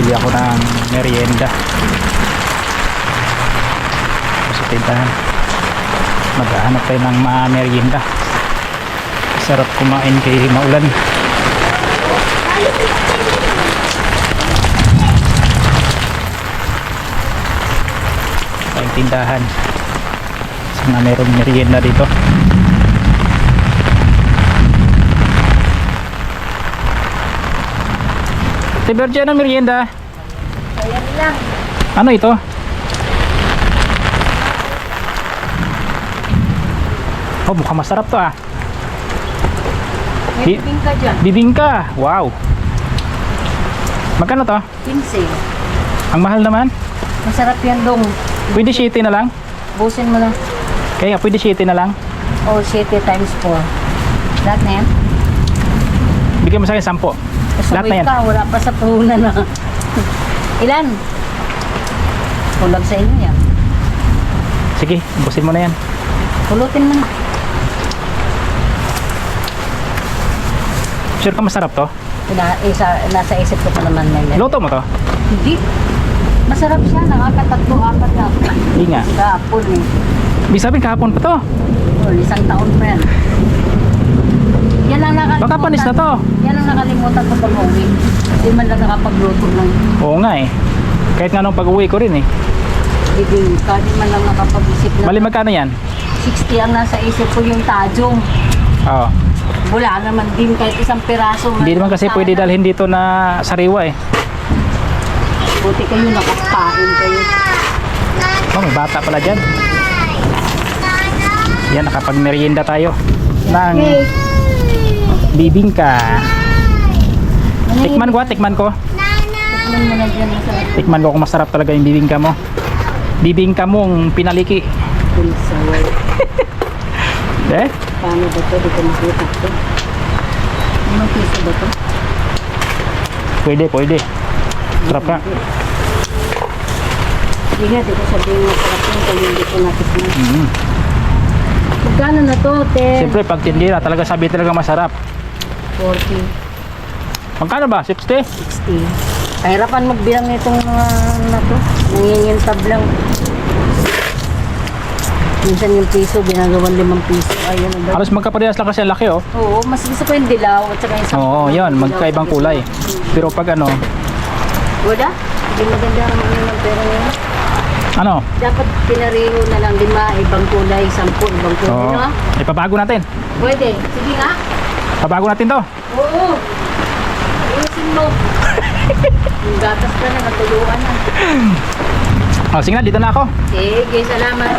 bibili ako ng merienda sa tindahan. Maghahanap tayo ng mga merienda. Sarap kumain kay maulan. Tayong tindahan. Sana mayroong merienda dito. Tiberja ng merienda. Ayan lang. Ano ito? Oh, mukhang masarap to ah. May bibingka dyan. Bibingka. Wow. Magkano to? 15. Ang mahal naman. Masarap yan dong. Pwede 7 na lang. Busin mo lang. Kaya nga, pwede 7 na lang. O, 7 times 4. Lahat na yan? Bigyan mo sa akin 10. Lahat na yan. Ka, wala pa sa puhunan na. Ilan? Kulag sa inyo yan. Sige, ubusin mo na yan. Pulutin mo na. Sure ka masarap to? Nasa isip ko pa naman na yan. Luto mo to? Hindi. Masarap siya. Nakakatatlo, apat na. Hindi nga. Kahapon eh. Ibig sabihin kahapon pa to. O, 1 taon pa yan. Yan ang nakalimutan. Baka panis na to. Yan ang nakalimutan ko pag-uwi. Hindi man lang nakapagluto ng Oo nga eh. Kahit nga nung pag-uwi ko rin eh. bibingka. Hindi man lang nakapag-isip na. Bali magkano yan? 60 ang nasa isip ko yung tajong. Oo. Wala naman din kahit isang piraso. Hindi naman kasi pwede dalhin dito na sariwa eh. Buti kayo nakapain kayo. Oh, may bata pala dyan. Yan, nakapag-merienda tayo ng bibingka. Tikman ko. Tikman mo na dyan. Masarap. Tikman ko kung masarap talaga yung bibingka mo. Bibingka mong pinaliki. Pinsaway. Eh? Paano ba ito? Di ko makita ito. Anong piso ba ito? Pwede. Sarap ka. Hindi nga, di ko sabihin masarap yun kung hindi ko natikman. Mm. Magkano na to, te? Siyempre, pag tindira, talaga sabi talaga masarap. 40, Magkano ba? 60? 60. Kahirapan magbilang nitong mga na to. Nangingintab lang. Minsan yung piso, ginagawan 5 piso. Ayun. Halos magkaparehas lang kasi ang laki oh. Oo, mas gusto ko yung dilaw at saka yung Oo, yan. Magkaibang kulay. Pero pag ano, Wala? Hindi maganda ang ano ng pera niya. ano? Dapat pinareho na lang 5, ibang kulay, 10, ibang kulay. Oo. No? Ipabago natin. Pwede. Sige nga. Pabago natin to. Oo. Ayusin mo. Yung gatas ka na, natuluan na. Oh, sige na, dito na ako. Sige, salamat.